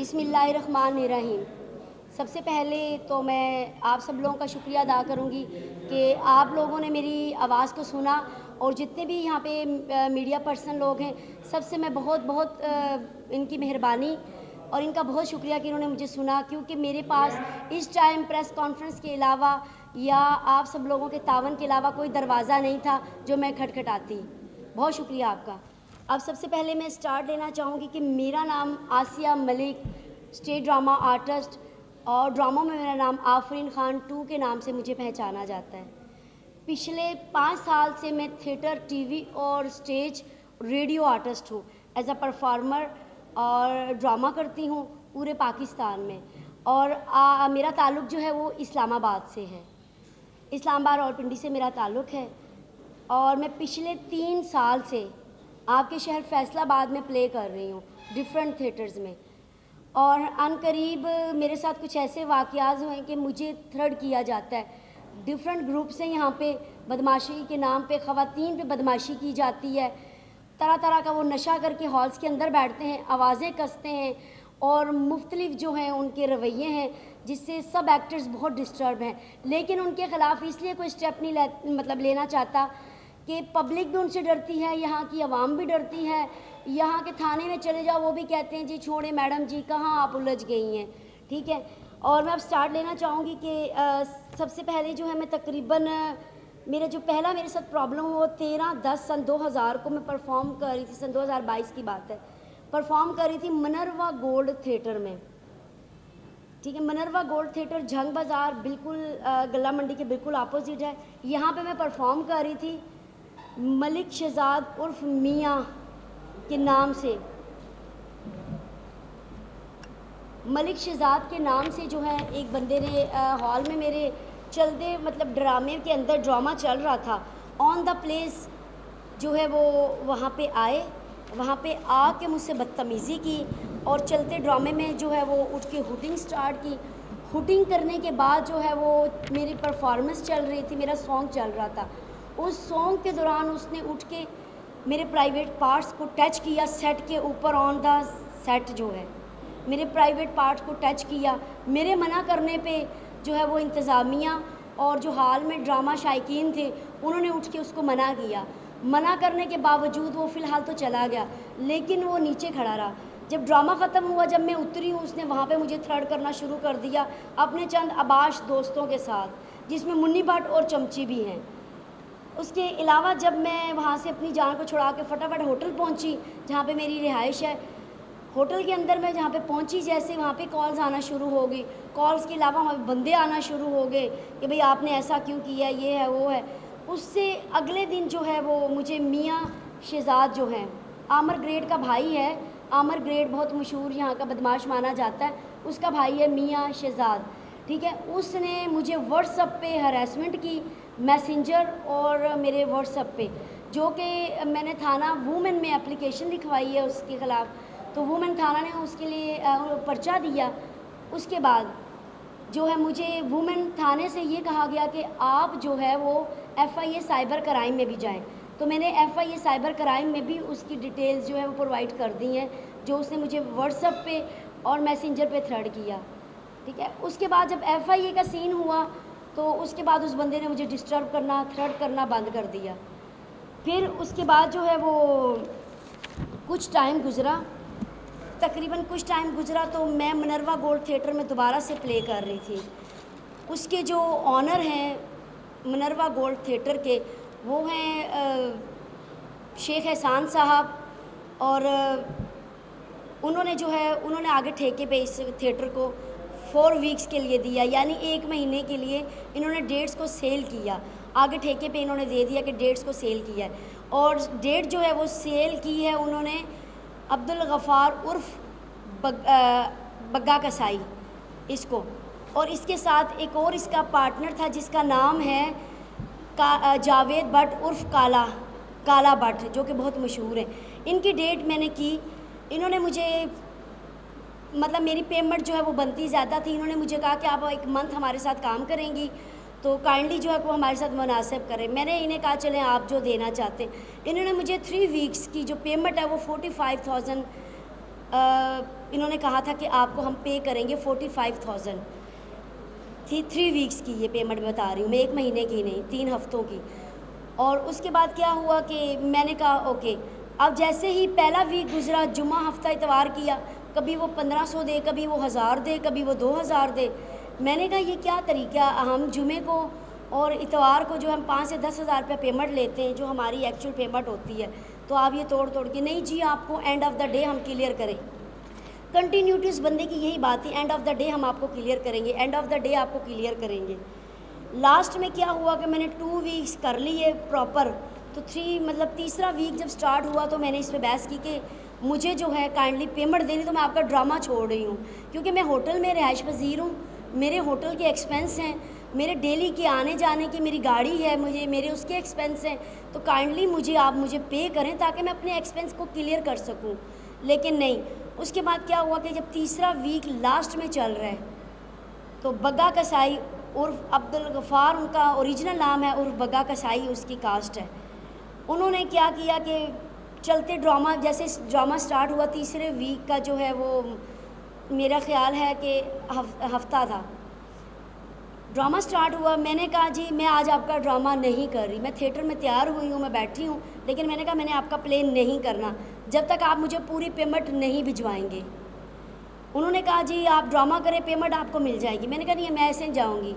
बिस्मिल्लाहिर्रहमानिर्रहीम। सबसे पहले तो मैं आप सब लोगों का शुक्रिया अदा करूँगी कि आप लोगों ने मेरी आवाज़ को सुना, और जितने भी यहाँ पे मीडिया पर्सन लोग हैं, सबसे मैं बहुत बहुत इनकी मेहरबानी और इनका बहुत शुक्रिया कि इन्होंने मुझे सुना, क्योंकि मेरे पास इस टाइम प्रेस कॉन्फ्रेंस के अलावा या आप सब लोगों के तावन के अलावा कोई दरवाज़ा नहीं था जो मैं खटखटाती। बहुत शुक्रिया आपका। अब सबसे पहले मैं स्टार्ट लेना चाहूँगी कि मेरा नाम आसिया मलिक, स्टेज ड्रामा आर्टिस्ट, और ड्रामा में मेरा नाम आफरीन ख़ान 2 के नाम से मुझे पहचाना जाता है। पिछले 5 साल से मैं थिएटर, टीवी और स्टेज, रेडियो आर्टिस्ट हूँ। एज अ परफॉर्मर और ड्रामा करती हूँ पूरे पाकिस्तान में, और मेरा ताल्लुक़ जो है वो इस्लामाबाद से है। इस्लामाबाद रावलपिंडी से मेरा ताल्लुक़ है, और मैं पिछले 3 साल से आपके शहर फैसलाबाद में प्ले कर रही हूँ डिफरेंट थिएटर्स में। और अनकरीब मेरे साथ कुछ ऐसे वाक़यात हुए हैं कि मुझे थ्रेड किया जाता है। डिफरेंट ग्रुप से यहाँ पे बदमाशी के नाम पे ख़वातीन पे बदमाशी की जाती है। तरह तरह का वो नशा करके हॉल्स के अंदर बैठते हैं, आवाज़ें कसते हैं, और मुख्तलिफ जो हैं उनके रवैये हैं, जिससे सब एक्टर्स बहुत डिस्टर्ब हैं। लेकिन उनके ख़िलाफ़ इसलिए कोई स्टेप नहीं लेना चाहता कि पब्लिक भी उनसे डरती है, यहाँ की आवाम भी डरती है। यहाँ के थाने में चले जाओ, वो भी कहते हैं जी छोड़े मैडम जी, कहाँ आप उलझ गई हैं। ठीक है, और मैं अब स्टार्ट लेना चाहूँगी कि सबसे पहले जो है मैं तकरीबन मेरा जो पहला मेरे साथ प्रॉब्लम हुआ 13/10 सन 2000 को मैं परफॉर्म कर रही थी। सन 2022 की बात है। परफॉर्म कर रही थी मनरवा गोल्ड थिएटर में। ठीक है, मनरवा गोल्ड थिएटर झंग बाज़ार बिल्कुल गला मंडी के बिल्कुल अपोजिट है। यहाँ पे मैं परफॉर्म कर रही थी मलिक शहजाद उर्फ मियाँ के नाम से। मलिक शहजाद के नाम से जो है एक बंदे ने हॉल में मेरे चलते मतलब ड्रामे के अंदर ड्रामा चल रहा था, ऑन द प्लेस जो है वो वहाँ पे आए, वहाँ पे आके मुझसे बदतमीज़ी की, और चलते ड्रामे में जो है वो उठ के हुटिंग स्टार्ट की। हुटिंग करने के बाद जो है वो मेरी परफॉर्मेंस चल रही थी, मेरा सॉन्ग चल रहा था। उस सॉन्ग के दौरान उसने उठ के मेरे प्राइवेट पार्ट्स को टच किया, सेट के ऊपर ऑन द सेट जो है मेरे प्राइवेट पार्ट्स को टच किया। मेरे मना करने पे जो है वो इंतज़ामिया और जो हाल में ड्रामा शायकीन थे उन्होंने उठ के उसको मना किया। मना करने के बावजूद वो फ़िलहाल तो चला गया, लेकिन वो नीचे खड़ा रहा। जब ड्रामा ख़त्म हुआ, जब मैं उतरी हूँ, उसने वहाँ पे मुझे थ्रेड करना शुरू कर दिया अपने चंद आबाश दोस्तों के साथ, जिसमें मुन्नी भट्ट और चमची भी हैं। उसके अलावा जब मैं वहाँ से अपनी जान को छुड़ा के फटाफट होटल पहुँची जहाँ पे मेरी रिहाइश है, होटल के अंदर मैं जहाँ पे पहुँची, जैसे वहाँ पे कॉल्स आना शुरू हो गई। कॉल्स के अलावा वहाँ पे बंदे आना शुरू हो गए कि भाई आपने ऐसा क्यों किया, ये है वो है। उससे अगले दिन जो है वो मुझे मियाँ शहजाद जो हैं, आमर ग्रेड का भाई है, आमर ग्रेड बहुत मशहूर यहाँ का बदमाश माना जाता है, उसका भाई है मियाँ शहजाद। ठीक है, उसने मुझे व्हाट्सएप पे हरासमेंट की, मैसेंजर और मेरे व्हाट्सएप पे, जो कि मैंने थाना वुमेन में एप्लीकेशन लिखवाई है उसके ख़िलाफ़। तो वुमेन थाना ने उसके लिए पर्चा दिया। उसके बाद जो है मुझे वुमेन थाने से ये कहा गया कि आप जो है वो FIA साइबर क्राइम में भी जाएं। तो मैंने FIA साइबर क्राइम में भी उसकी डिटेल्स जो है वो प्रोवाइड कर दी हैं, जो उसने मुझे व्हाट्सएप पे और मैसेंजर पे थ्रेड किया। ठीक है, उसके बाद जब FIA का सीन हुआ तो उसके बाद उस बंदे ने मुझे डिस्टर्ब करना, थ्रेड करना बंद कर दिया। फिर उसके बाद जो है वो कुछ टाइम गुज़रा, तकरीबन कुछ टाइम गुज़रा, तो मैं मनरवा गोल्ड थिएटर में दोबारा से प्ले कर रही थी। उसके जो ऑनर हैं मनरवा गोल्ड थिएटर के, वो हैं शेख एहसान साहब, और उन्होंने आगे ठेके पे इस थिएटर को 4 वीक्स के लिए दिया, यानी 1 महीने के लिए इन्होंने डेट्स को सेल किया। आगे ठेके पे इन्होंने दे दिया कि डेट्स को सेल किया है, और डेट जो है वो सेल की है उन्होंने अब्दुल गफ़ार उर्फ बग्गा कसाई इसको, और इसके साथ एक और इसका पार्टनर था जिसका नाम है जावेद भट्ट उर्फ काला भट्ट, जो कि बहुत मशहूर है। इनकी डेट मैंने की। इन्होंने मुझे मतलब मेरी पेमेंट जो है वो बनती ज़्यादा थी। इन्होंने मुझे कहा कि आप 1 मंथ हमारे साथ काम करेंगी तो काइंडली जो है वो हमारे साथ मुनासिब करें। मैंने इन्हें कहा चलें आप जो देना चाहते हैं। इन्होंने मुझे 3 वीक्स की जो पेमेंट है वो 45,000 इन्होंने कहा था कि आपको हम पे करेंगे 45,000 थी। 3 वीक्स की ये पेमेंट बता रही हूँ मैं, 1 महीने की नहीं, 3 हफ्तों की। और उसके बाद क्या हुआ कि मैंने कहा ओके। अब जैसे ही पहला वीक गुजरा, जुम्मा हफ्ता इतवार किया, कभी वो 1500 दे, कभी वो 1000 दे, कभी वो 2000 दे। मैंने कहा ये क्या तरीका, हम जुमे को और इतवार को जो हम 5 से 10 हज़ार रुपये पेमेंट लेते हैं, जो हमारी एक्चुअल पेमेंट होती है, तो आप ये तोड़ तोड़ के, नहीं जी आपको एंड ऑफ द डे हम क्लियर करें। कंटिन्यूटी उस बंदे की यही बात थी, एंड ऑफ द डे हम आपको क्लियर करेंगे, एंड ऑफ द डे आपको क्लियर करेंगे। लास्ट में क्या हुआ कि मैंने 2 वीक्स कर लिए प्रॉपर, तो 3 मतलब तीसरा वीक जब स्टार्ट हुआ तो मैंने इस पर बहस की कि मुझे जो है काइंडली पेमेंट देनी, तो मैं आपका ड्रामा छोड़ रही हूँ, क्योंकि मैं होटल में रिहाइश पजीर हूँ, मेरे होटल के एक्सपेंस हैं, मेरे डेली के आने जाने की मेरी गाड़ी है, मुझे मेरे उसके एक्सपेंस हैं, तो काइंडली आप मुझे पे करें ताकि मैं अपने एक्सपेंस को क्लियर कर सकूं। लेकिन नहीं। उसके बाद क्या हुआ कि जब तीसरा वीक लास्ट में चल रहा है, तो बग्गा कसाई उर्फ अब्दुल गफ़ार उनका ओरिजिनल नाम है, उर्फ बग्गा कसाई उसकी कास्ट है। उन्होंने क्या किया कि चलते ड्रामा, जैसे ड्रामा स्टार्ट हुआ तीसरे वीक का जो है वो मेरा ख़्याल है कि हफ्ता था, ड्रामा स्टार्ट हुआ। मैंने कहा जी मैं आज आपका ड्रामा नहीं कर रही, मैं थिएटर में तैयार हुई हूँ, मैं बैठी हूँ, लेकिन मैंने कहा मैंने आपका प्ले नहीं करना जब तक आप मुझे पूरी पेमेंट नहीं भिजवाएंगे। उन्होंने कहा जी आप ड्रामा करें, पेमेंट आपको मिल जाएगी। मैंने कहा नहीं मैं ऐसे नहीं जाऊँगी।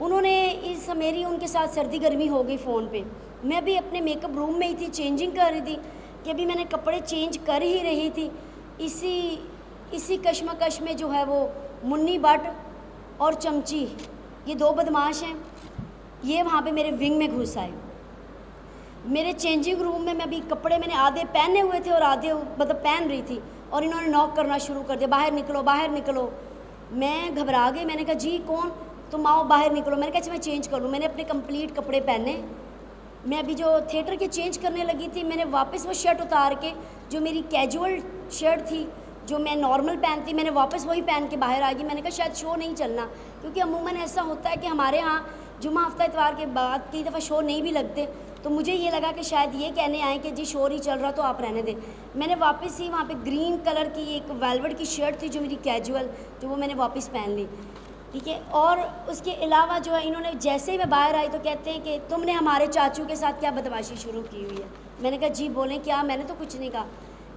उन्होंने मेरी उनके साथ सर्दी गर्मी हो गई फ़ोन पे। मैं भी अपने मेकअप रूम में ही थी, चेंजिंग कर रही थी कि अभी मैंने कपड़े चेंज कर ही रही थी। इसी कश्मकश में जो है वो मुन्नी भट्ट और चमची, ये 2 बदमाश हैं, ये वहाँ पे मेरे विंग में घुस आए। मेरे चेंजिंग रूम में मैं अभी कपड़े मैंने आधे पहने हुए थे और आधे मतलब पहन रही थी, और इन्होंने नॉक करना शुरू कर दिया, बाहर निकलो बाहर निकलो। मैं घबरा गई, मैंने कहा जी कौन, तुम आओ बाहर निकलो। मैंने कहा अच्छा मैं चेंज कर लूँ। मैंने अपने कंप्लीट कपड़े पहने, मैं अभी जो थिएटर के चेंज करने लगी थी, मैंने वापस वो शर्ट उतार के, जो मेरी कैजुअल शर्ट थी जो मैं नॉर्मल पहनती, मैंने वापस वही पहन के बाहर आ गई। मैंने कहा शायद शो नहीं चलना, क्योंकि अमूमन ऐसा होता है कि हमारे यहाँ जुम्मा हफ्ता इतवार के बाद कई दफ़ा शो नहीं भी लगते, तो मुझे ये लगा कि शायद ये कहने आए कि जी शो नहीं चल रहा तो आप रहने दें। मैंने वापस ही वहाँ पे ग्रीन कलर की एक वेलवेट की शर्ट थी जो मेरी कैजुअल, जो वो मैंने वापस पहन ली, ठीक है। और उसके अलावा जो है इन्होंने जैसे ही मैं बाहर आई तो कहते हैं कि तुमने हमारे चाचू के साथ क्या बदमाशी शुरू की हुई है। मैंने कहा जी बोलें क्या, मैंने तो कुछ नहीं कहा।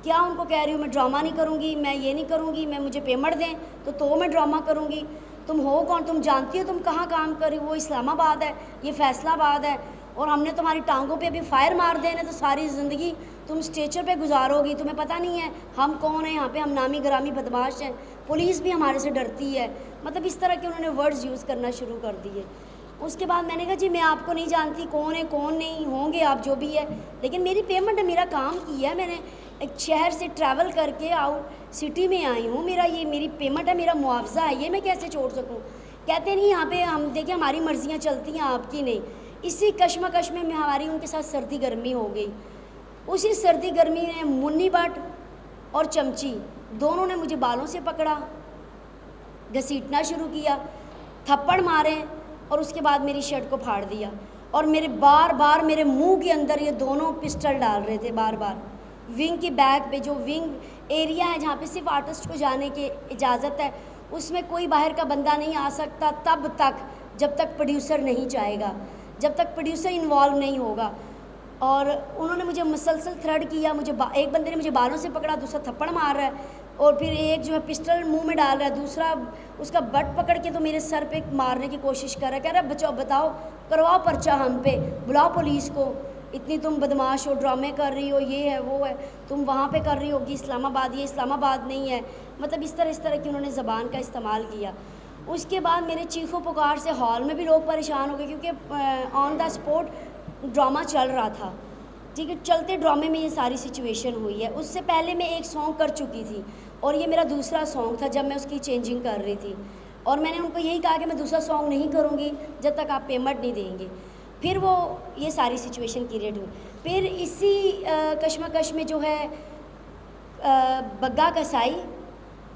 क्या उनको कह रही हूँ मैं ड्रामा नहीं करूँगी, मैं ये नहीं करूँगी, मैं मुझे पेमेंट दें तो मैं ड्रामा करूँगी। तुम हो कौन, तुम जानती हो तुम कहाँ काम कर रही हो, वो इस्लामाबाद है, ये फैसलाबाद है, और हमने तुम्हारी टांगों पे अभी फायर मार देने तो सारी ज़िंदगी तुम स्टेचर पे गुजारोगी, तुम्हें पता नहीं है हम कौन हैं यहाँ पे, हम नामी ग्रामी बदमाश हैं, पुलिस भी हमारे से डरती है। मतलब इस तरह के उन्होंने वर्ड्स यूज़ करना शुरू कर दिए। उसके बाद मैंने कहा जी मैं आपको नहीं जानती, कौन है कौन नहीं, होंगे आप जो भी है, लेकिन मेरी पेमेंट है, मेरा काम किया है, मैंने एक शहर से ट्रैवल करके आउट सिटी में आई हूँ, मेरी पेमेंट है, मेरा मुआवजा है, ये मैं कैसे छोड़ सकूँ। कहते नहीं यहाँ पे हम देखिए हमारी मर्जियाँ चलती हैं आपकी नहीं। इसी कश्मकश में हमारी उनके साथ सर्दी गर्मी हो गई। उसी सर्दी गर्मी में मुन्नी भट्ट और चमची दोनों ने मुझे बालों से पकड़ा, घसीटना शुरू किया, थप्पड़ मारे, और उसके बाद मेरी शर्ट को फाड़ दिया, और मेरे बार बार मेरे मुंह के अंदर ये दोनों पिस्टल डाल रहे थे बार बार। विंग की बैग पे, जो विंग एरिया है जहाँ पे सिर्फ आर्टिस्ट को जाने की इजाज़त है, उसमें कोई बाहर का बंदा नहीं आ सकता तब तक जब तक प्रोड्यूसर नहीं चाहेगा, जब तक प्रोड्यूसर इन्वॉल्व नहीं होगा। और उन्होंने मुझे मुसलसल थ्रेड किया, मुझे एक बंदे ने मुझे बालों से पकड़ा, दूसरा थप्पड़ मार रहा है, और फिर एक जो है पिस्टल मुंह में डाल रहा है, दूसरा उसका बट पकड़ के तो मेरे सर पे मारने की कोशिश कर रहा है। कह रहा है बचाओ, बताओ, करवाओ पर्चा हम पे, बुलाओ पुलिस को, इतनी तुम बदमाश हो, ड्रामे कर रही हो, ये है वो है, तुम वहाँ पे कर रही होगी इस्लामाबाद, ये इस्लामाबाद नहीं है। मतलब इस तरह की उन्होंने ज़बान का इस्तेमाल किया। उसके बाद मेरे चीखों पुकार से हॉल में भी लोग परेशान हो गए, क्योंकि ऑन द स्पॉट ड्रामा चल रहा था, ठीक है। चलते ड्रामे में ये सारी सिचुएशन हुई है। उससे पहले मैं एक सॉन्ग कर चुकी थी, और ये मेरा दूसरा सॉन्ग था जब मैं उसकी चेंजिंग कर रही थी, और मैंने उनको यही कहा कि मैं दूसरा सॉन्ग नहीं करूँगी जब तक आप पेमेंट नहीं देंगे। फिर वो ये सारी सिचुएशन क्रिएट हुई। फिर इसी कश्मकश में जो है बग्गा कसाई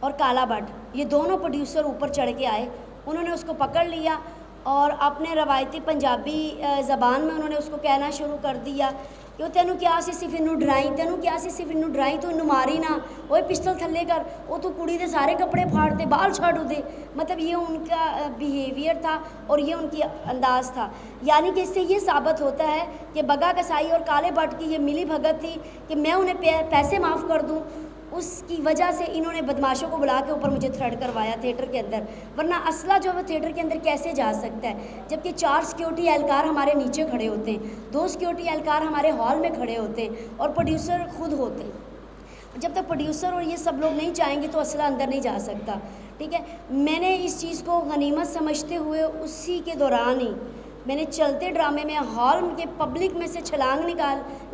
और काला भट्ट, ये दोनों प्रोड्यूसर ऊपर चढ़ के आए, उन्होंने उसको पकड़ लिया और अपने रवायती पंजाबी ज़बान में उन्होंने उसको कहना शुरू कर दिया कि वो तेनू क्या सी सिर्फ इनू डराई, तेनू क्या सी सिर्फ इनू डराई, तू इनू मारी ना, वो पिस्टल थल्ले कर, वो तू कुड़ी दे सारे कपड़े फाड़ दे, बाल छाड़ दे। मतलब ये उनका बिहेवियर था और ये उनकी अंदाज़ था। यानी कि इससे ये साबित होता है कि बग्गा कसाई और काले भट्ट की ये मिली भगत थी कि मैं उन्हें पैसे माफ़ कर दूँ, उसकी वजह से इन्होंने बदमाशों को बुला के ऊपर मुझे थ्रेड करवाया थिएटर के अंदर। वरना असला जो है वो थिएटर के अंदर कैसे जा सकता है, जबकि 4 सिक्योरिटी एहलकार हमारे नीचे खड़े होते हैं, 2 सिक्योरिटी एहलकार हमारे हॉल में खड़े होते हैं और प्रोड्यूसर खुद होते हैं। जब तक प्रोड्यूसर और ये सब लोग नहीं चाहेंगे तो असला अंदर नहीं जा सकता। ठीक है, मैंने इस चीज़ को गनीमत समझते हुए उसी के दौरान ही मैंने चलते ड्रामे में हॉल के पब्लिक में से छलांग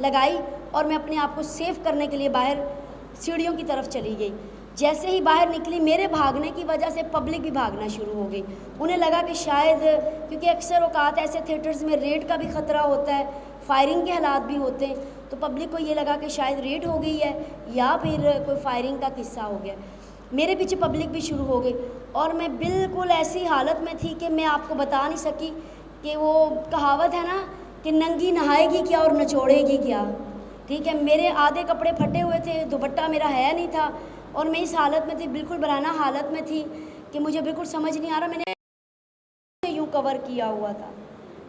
लगाई और मैं अपने आप को सेव करने के लिए बाहर सीढ़ियों की तरफ चली गई। जैसे ही बाहर निकली, मेरे भागने की वजह से पब्लिक भी भागना शुरू हो गई। उन्हें लगा कि शायद, क्योंकि अक्सर औकात ऐसे थिएटर्स में रेड का भी ख़तरा होता है, फायरिंग के हालात भी होते हैं, तो पब्लिक को ये लगा कि शायद रेड हो गई है या फिर कोई फायरिंग का किस्सा हो गया। मेरे पीछे पब्लिक भी शुरू हो गई और मैं बिल्कुल ऐसी हालत में थी कि मैं आपको बता नहीं सकी कि वो कहावत है ना कि नंगी नहाएगी क्या और नचोड़ेगी क्या। ठीक है, मेरे आधे कपड़े फटे हुए थे, दुपट्टा मेरा है नहीं था और मैं इस हालत में थी, बिल्कुल बराना हालत में थी कि मुझे बिल्कुल समझ नहीं आ रहा। मैंने यूँ कवर किया हुआ था,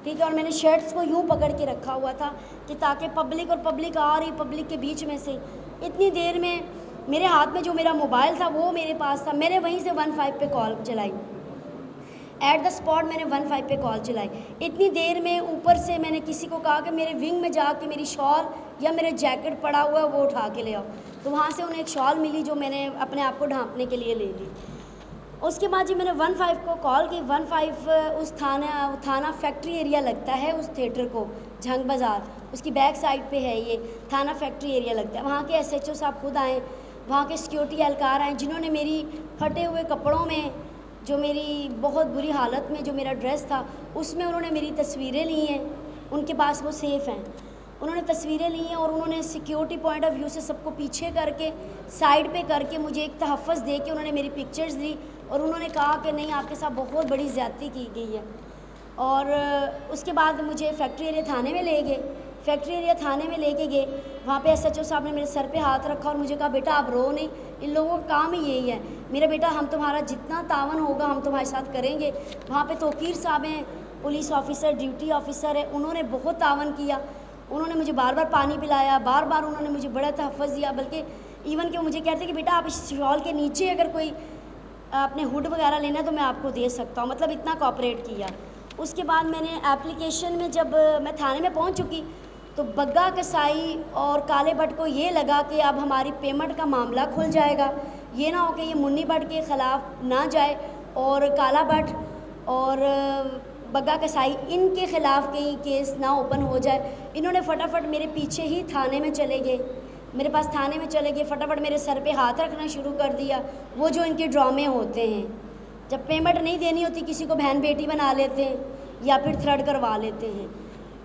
ठीक है, और मैंने शर्ट्स को यूँ पकड़ के रखा हुआ था कि ताकि पब्लिक आ रही, पब्लिक के बीच में से इतनी देर में मेरे हाथ में जो मेरा मोबाइल था वो मेरे पास था। मैंने वहीं से 15 पे कॉल चलाई, एट द स्पॉट मैंने 15 पे कॉल चलाई। इतनी देर में ऊपर से मैंने किसी को कहा कि मेरे विंग में जाके मेरी शॉल या मेरे जैकेट पड़ा हुआ है वो उठा के ले आओ। तो वहाँ से उन्हें एक शॉल मिली जो मैंने अपने आप को ढांपने के लिए ले ली। उसके बाद जी मैंने 15 को कॉल की। 15 उस थाना फैक्ट्री एरिया लगता है उस थिएटर को, झंग बाज़ार, उसकी बैक साइड पे है ये थाना फैक्ट्री एरिया लगता है। वहाँ के SHO साहब खुद आए, वहाँ के सिक्योरिटी एहलकार आए, जिन्होंने मेरी फटे हुए कपड़ों में, जो मेरी बहुत बुरी हालत में जो मेरा ड्रेस था उसमें उन्होंने मेरी तस्वीरें ली हैं, उनके पास वो सेफ़ हैं। उन्होंने तस्वीरें ली हैं और उन्होंने सिक्योरिटी पॉइंट ऑफ व्यू से सबको पीछे करके साइड पे करके मुझे एक तहफ़्फ़ुज़ दे के उन्होंने मेरी पिक्चर्स ली और उन्होंने कहा कि नहीं, आपके साथ बहुत बड़ी ज़्यादती की गई है। और उसके बाद मुझे फैक्ट्री एरिया थाने में ले गए। फैक्ट्री एरिया थाने में लेके गए, वहाँ पे SHO साहब ने मेरे सर पे हाथ रखा और मुझे कहा, बेटा आप रो नहीं, इन लोगों का काम ही यही है। मेरा बेटा, हम तुम्हारा जितना तावन होगा हम तुम्हारे साथ करेंगे। वहाँ पे तोकीर साहब हैं, पुलिस ऑफिसर, ड्यूटी ऑफिसर है, उन्होंने बहुत तावन किया। उन्होंने मुझे बार बार पानी पिलाया, बार बार उन्होंने मुझे बड़ा तहफ़्फ़ुज़ दिया, बल्कि इवन कि वो मुझे कहते कि बेटा आप इस शॉल के नीचे अगर कोई अपने हुड वगैरह लेना तो मैं आपको दे सकता हूँ, मतलब इतना कोऑपरेट किया। उसके बाद मैंने एप्लीकेशन में, जब मैं थाने में पहुँच चुकी तो बग्गा कसाई और काले भट्ट को ये लगा कि अब हमारी पेमेंट का मामला खुल जाएगा, ये ना हो कि ये मुन्नी भट्ट के ख़िलाफ़ ना जाए और काला भट्ट और बग्गा कसाई इनके ख़िलाफ़ कहीं केस ना ओपन हो जाए। इन्होंने फटाफट मेरे पीछे ही थाने में चले गए, मेरे पास थाने में चले गए, फटाफट मेरे सर पे हाथ रखना शुरू कर दिया। वो जो इनके ड्रामे होते हैं, जब पेमेंट नहीं देनी होती किसी को बहन बेटी बना लेते हैं या फिर थ्रेड करवा लेते हैं।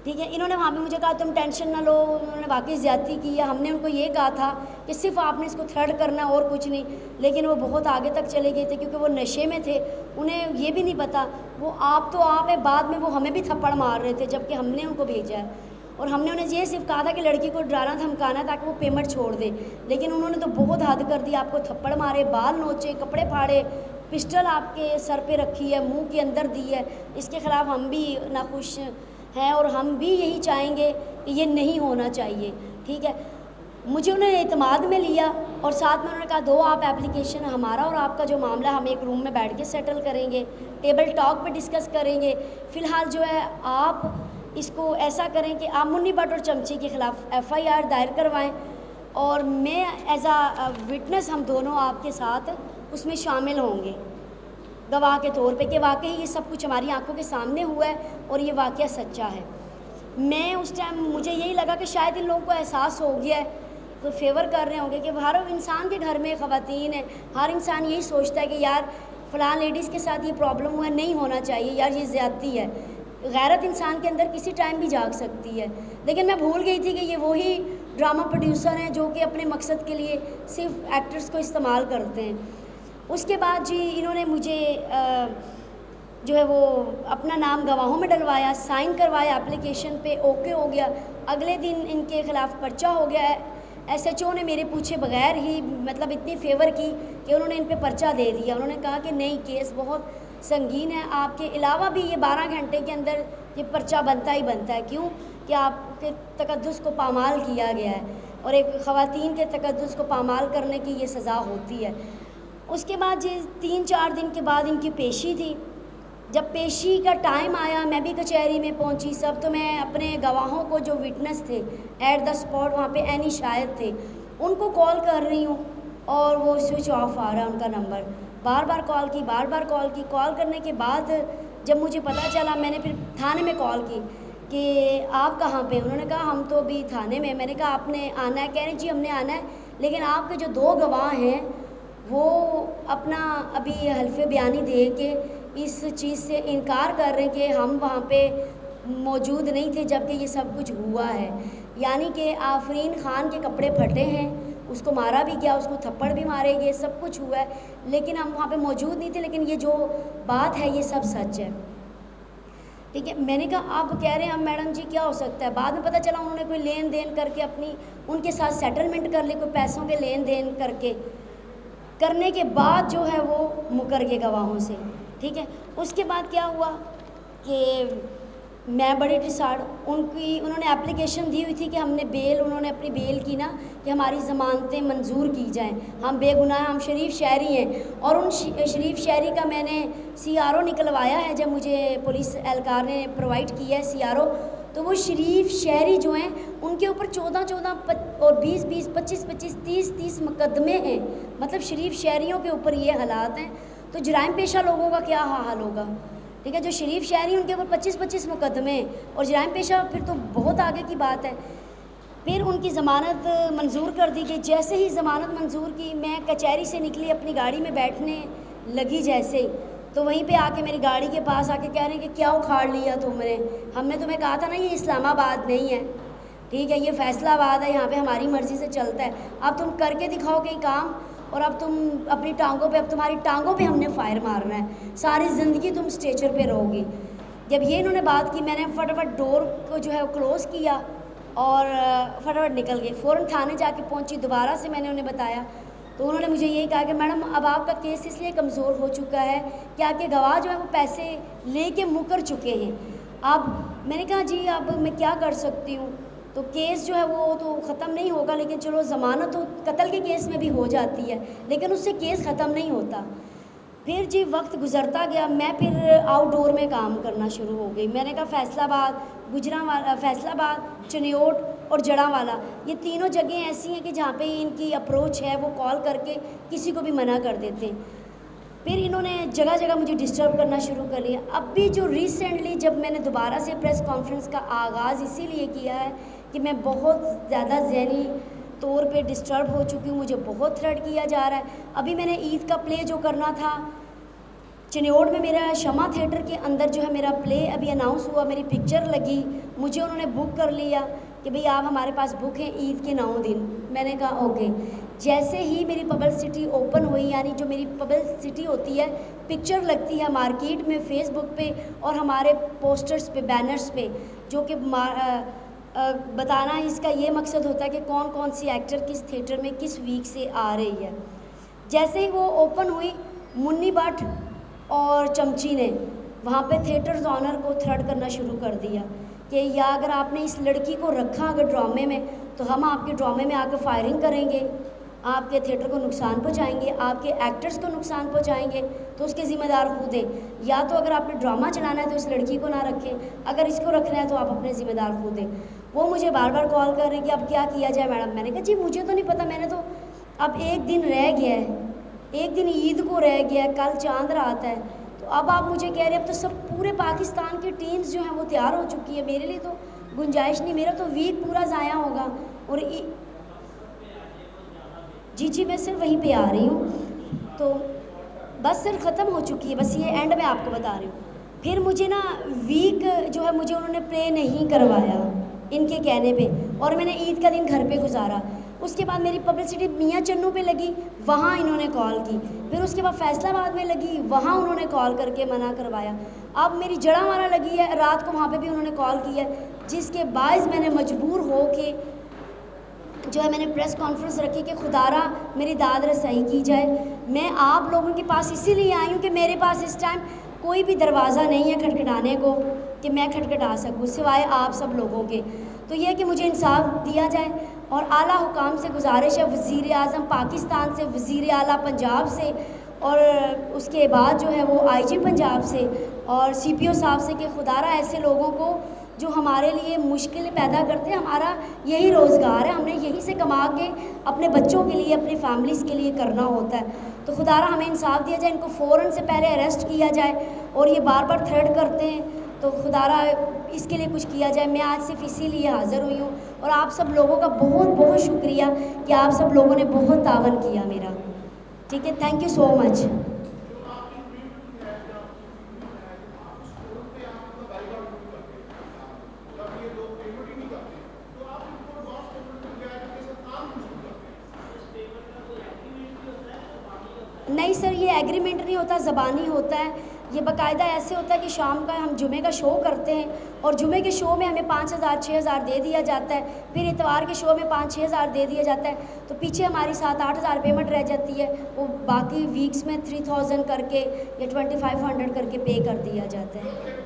ठीक है, इन्होंने वहाँ पे मुझे कहा तुम टेंशन ना लो, उन्होंने वाकई ज़्यादती की है। हमने उनको ये कहा था कि सिर्फ आपने इसको थ्रेड करना है और कुछ नहीं, लेकिन वो बहुत आगे तक चले गए थे क्योंकि वो नशे में थे, उन्हें ये भी नहीं पता। वो आप तो आप है, बाद में वो हमें भी थप्पड़ मार रहे थे जबकि हमने उनको भेजा है। और हमने उन्हें ये सिर्फ कहा था कि लड़की को डराना धमकाना ताकि वो पेमेंट छोड़ दे, लेकिन उन्होंने तो बहुत हद कर दी। आपको थप्पड़ मारे, बाल नोचे, कपड़े फाड़े, पिस्टल आपके सर पे रखी है, मुंह के अंदर दी है। इसके ख़िलाफ़ हम भी नाखुश हैं और हम भी यही चाहेंगे कि ये नहीं होना चाहिए। ठीक है, मुझे उन्होंने एतमाद में लिया और साथ में उन्होंने कहा दो आप एप्लीकेशन, हमारा और आपका जो मामला हम एक रूम में बैठ के सेटल करेंगे, टेबल टॉक पे डिस्कस करेंगे। फ़िलहाल जो है आप इसको ऐसा करें कि आप मुन्नी भट्ट और चमचे के ख़िलाफ़ FIR दायर करवाएं और मैं एज आ विटनेस, हम दोनों आपके साथ उसमें शामिल होंगे गवाह के तौर पे कि वाकई ये सब कुछ हमारी आंखों के सामने हुआ है और ये वाक़या सच्चा है। मैं उस टाइम मुझे यही लगा कि शायद इन लोगों को एहसास हो गया है, तो फेवर कर रहे होंगे कि हर इंसान के घर में ख़वातीन है, हर इंसान यही सोचता है कि यार फ़लाँ लेडीज़ के साथ ये प्रॉब्लम हुआ, नहीं होना चाहिए, यार ये ज़्यादती है। गैरत इंसान के अंदर किसी टाइम भी जाग सकती है, लेकिन मैं भूल गई थी कि ये वही ड्रामा प्रोड्यूसर हैं जो कि अपने मकसद के लिए सिर्फ एक्टर्स को इस्तेमाल करते हैं। उसके बाद जी इन्होंने मुझे जो है वो अपना नाम गवाहों में डलवाया, साइन करवाया एप्लीकेशन पे, ओके हो गया। अगले दिन इनके ख़िलाफ़ पर्चा हो गया है। एसएचओ ने मेरे पूछे बगैर ही मतलब इतनी फेवर की कि उन्होंने इन पे पर्चा दे दिया। उन्होंने कहा कि नहीं, केस बहुत संगीन है, आपके अलावा भी ये 12 घंटे के अंदर ये पर्चा बनता ही बनता है। क्यों कि आपके तकद्दुस को पामाल किया गया है और एक ख़वातीन के तकद्दुस को पामाल करने की ये सज़ा होती है। उसके बाद जी 3-4 दिन के बाद इनकी पेशी थी। जब पेशी का टाइम आया, मैं भी कचहरी में पहुंची, सब तो मैं अपने गवाहों को जो विटनेस थे एट द स्पॉट वहाँ पे एनी शायद थे, उनको कॉल कर रही हूँ और वो स्विच ऑफ आ रहा है उनका नंबर। बार बार कॉल की। कॉल करने के बाद जब मुझे पता चला, मैंने फिर थाने में कॉल की कि आप कहाँ पे? उन्होंने कहा हम तो अभी थाने में। मैंने कहा आपने आना है? कह रहे जी हमने आना है, लेकिन आपके जो 2 गवाह हैं वो अपना अभी हल्फ़े बयानी दे के इस चीज़ से इनकार कर रहे हैं कि हम वहाँ पे मौजूद नहीं थे जबकि ये सब कुछ हुआ है। यानी कि आफरीन ख़ान के कपड़े फटे हैं, उसको मारा भी गया, उसको थप्पड़ भी मारे गए, सब कुछ हुआ है, लेकिन हम वहाँ पे मौजूद नहीं थे। लेकिन ये जो बात है ये सब सच है, ठीक है। मैंने कहा आप कह रहे हैं, मैडम जी क्या हो सकता है? बाद में पता चला उन्होंने कोई लेन देन करके अपनी उनके साथ सेटलमेंट कर ली, कोई पैसों के लेन देन करने के बाद जो है वो मुकर गए गवाहों से, ठीक है। उसके बाद क्या हुआ कि मैं बड़ी डिसाइड, उन्होंने एप्लीकेशन दी हुई थी कि हमने बेल, उन्होंने अपनी बेल की ना कि हमारी ज़मानतें मंजूर की जाएं, हम बेगुनाह, हम शरीफ शहरी हैं। और उन शरीफ शहरी का मैंने CRO निकलवाया है, जब मुझे पुलिस एहलकार ने प्रोवाइड किया है CRO, तो वो शरीफ शहरी जो हैं उनके ऊपर 14 और 20 25 30 मुकदमे हैं। मतलब शरीफ शहरियों के ऊपर ये हालात हैं, तो जराइम पेशा लोगों का क्या हाल होगा, ठीक है। जो शरीफ शहरी उनके ऊपर 25 मुकदमे और जराइम पेशा, फिर तो बहुत आगे की बात है। फिर उनकी ज़मानत मंजूर कर दी गई। जैसे ही ज़मानत मंजूर की, मैं कचहरी से निकली, अपनी गाड़ी में बैठने लगी जैसे, तो वहीं पे आके मेरी गाड़ी के पास आके कह रहे हैं कि क्या उखाड़ लिया तुमने? हमने तुम्हें कहा था ना ये इस्लामाबाद नहीं है, ठीक है, ये फैसलाबाद है, यहाँ पे हमारी मर्ज़ी से चलता है। अब तुम करके दिखाओ कहीं काम, और अब तुम अपनी टांगों पे, अब तुम्हारी टांगों पे हमने फायर मारना है, सारी ज़िंदगी तुम स्ट्रेचर पे रहोगी। जब ये इन्होंने बात की, मैंने फटाफट डोर को जो है वो क्लोज़ किया और फटाफट निकल गई। फ़ौरन थाने जाके पहुंची, दोबारा से मैंने उन्हें बताया, तो उन्होंने मुझे यही कहा कि मैडम अब आपका केस इसलिए कमज़ोर हो चुका है कि आपके गवाह जो है वो पैसे लेके मुकर चुके हैं। अब मैंने कहा जी अब मैं क्या कर सकती हूँ, तो केस जो है वो तो ख़त्म नहीं होगा, लेकिन चलो ज़मानत तो कत्ल के केस में भी हो जाती है, लेकिन उससे केस ख़त्म नहीं होता। फिर जी वक्त गुज़रता गया, मैं फिर आउटडोर में काम करना शुरू हो गई। मैंने कहा फैसलाबाद, गुजरांवाला, फैसलाबाद, चिन्योट और जड़ांवाला, ये तीनों जगह ऐसी हैं कि जहाँ पे इनकी अप्रोच है वो कॉल करके किसी को भी मना कर देते हैं। फिर इन्होंने जगह जगह मुझे डिस्टर्ब करना शुरू कर लिया। अब भी जो रिसेंटली जब मैंने दोबारा से प्रेस कॉन्फ्रेंस का आगाज़ इसीलिए किया है कि मैं बहुत ज़्यादा ज़हनी तौर पे डिस्टर्ब हो चुकी हूँ, मुझे बहुत थ्रेट किया जा रहा है। अभी मैंने ईद का प्ले जो करना था चिन्योट में, मेरा शमा थिएटर के अंदर जो है मेरा प्ले अभी अनाउंस हुआ, मेरी पिक्चर लगी, मुझे उन्होंने बुक कर लिया कि भाई आप हमारे पास बुक हैं ईद के 9 दिन। मैंने कहा ओके। जैसे ही मेरी पब्लिसिटी ओपन हुई, यानी जो मेरी पब्लिसिटी होती है, पिक्चर लगती है मार्केट में, फेसबुक पे और हमारे पोस्टर्स पे, बैनर्स पे, जो कि बताना इसका ये मकसद होता है कि कौन कौन सी एक्टर किस थिएटर में किस वीक से आ रही है। जैसे ही वो ओपन हुई, मुन्नी भट्ट और चमची ने वहाँ पे थिएटर्स ऑनर को थ्रेट करना शुरू कर दिया कि या अगर आपने इस लड़की को रखा अगर ड्रामे में, तो हम आपके ड्रामे में आकर फायरिंग करेंगे, आपके थिएटर को नुकसान पहुंचाएंगे, आपके एक्टर्स को नुकसान पहुंचाएंगे, तो उसके ज़िम्मेदार खुद हैं। या तो अगर आपने ड्रामा चलाना है तो इस लड़की को ना रखें, अगर इसको रखना है तो आप अपने ज़िम्मेदार खुद हैं। वो मुझे बार बार कॉल कर रहे हैं कि अब क्या किया जाए मैडम। मैंने कहा जी मुझे तो नहीं पता, मैंने तो अब एक दिन रह गया है, एक दिन ईद को रह गया है, कल चांद रात है, तो अब आप मुझे कह रहे हैं अब तो सब पूरे पाकिस्तान की टीम्स जो हैं वो तैयार हो चुकी है, मेरे लिए तो गुंजाइश नहीं, मेरा तो वीक पूरा ज़ाया होगा। और जी मैं सिर्फ वहीं पे आ रही हूँ, तो बस सिर्फ ख़त्म हो चुकी है, बस ये एंड में आपको बता रही हूँ। फिर मुझे ना वीक जो है मुझे उन्होंने प्ले नहीं करवाया इनके कहने पे, और मैंने ईद का दिन घर पे गुजारा। उसके बाद मेरी पब्लिसिटी मियाँ चन्नू पे लगी, वहाँ इन्होंने कॉल की। फिर उसके बाद फैसलाबाद में लगी, वहाँ उन्होंने कॉल करके मना करवाया। अब मेरी जड़ावाला लगी है, रात को वहाँ पे भी उन्होंने कॉल की है, जिसके बायस मैंने मजबूर हो के जो है मैंने प्रेस कॉन्फ्रेंस रखी कि खुदारा मेरी दाद रसाई की जाए। मैं आप लोगों के पास इसीलिए आई हूँ कि मेरे पास इस टाइम कोई भी दरवाज़ा नहीं है खटखटाने को कि मैं खटखटा सकूँ सिवाय आप सब लोगों के। तो ये कि मुझे इंसाफ दिया जाए और आला हुकाम से गुजारिश है, वज़ीर आज़म पाकिस्तान से, वज़ीर आला पंजाब से, और उसके बाद जो है वो IG पंजाब से और CPO साहब से कि खुदारा ऐसे लोगों को जो हमारे लिए मुश्किलें पैदा करते हैं, हमारा यही रोज़गार है, हमने यहीं से कमा के अपने बच्चों के लिए, अपनी फैमिलीज़ के लिए करना होता है। तो खुदारा हमें इंसाफ दिया जाए, इनको फ़ौरन से पहले अरेस्ट किया जाए, और ये बार बार थ्रेट करते हैं तो खुदारा इसके लिए कुछ किया जाए। मैं आज सिर्फ इसीलिए हाज़िर हुई हूँ और आप सब लोगों का बहुत बहुत शुक्रिया कि आप सब लोगों ने बहुत तावन किया मेरा। ठीक है, थैंक यू सो मच। नहीं सर, ये एग्रीमेंट नहीं होता, ज़बानी होता है। ये बाकायदा ऐसे होता है कि शाम का हम जुमे का शो करते हैं और जुमे के शो में हमें 5,000 6,000 दे दिया जाता है, फिर इतवार के शो में 5-6 हज़ार दे दिया जाता है, तो पीछे हमारी 7-8 हज़ार पेमेंट रह जाती है। वो बाकी वीक्स में 3,000 करके या 2,500 करके पे कर दिया जाता है।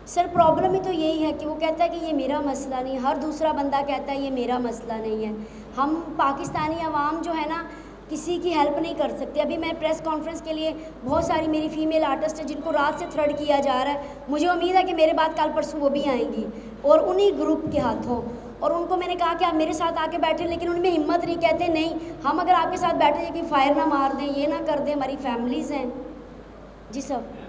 सर प्रॉब्लम ही तो यही है कि वो कहता है कि ये मेरा मसला नहीं, हर दूसरा बंदा कहता है ये मेरा मसला नहीं है। हम पाकिस्तानी अवाम जो है ना किसी की हेल्प नहीं कर सकते। अभी मैं प्रेस कॉन्फ्रेंस के लिए बहुत सारी मेरी फ़ीमेल आर्टिस्ट है जिनको रात से थ्रेड किया जा रहा है। मुझे उम्मीद है कि मेरे बाद कल परसों वो भी आएंगी और उन्हीं ग्रुप के हाथों, और उनको मैंने कहा कि आप मेरे साथ आके बैठे, लेकिन उनमें हिम्मत नहीं, कहते नहीं हम अगर आपके साथ बैठे कि फ़ायर ना मार दें, ये ना कर दें, हमारी फैमिलीज़ हैं। जी सर।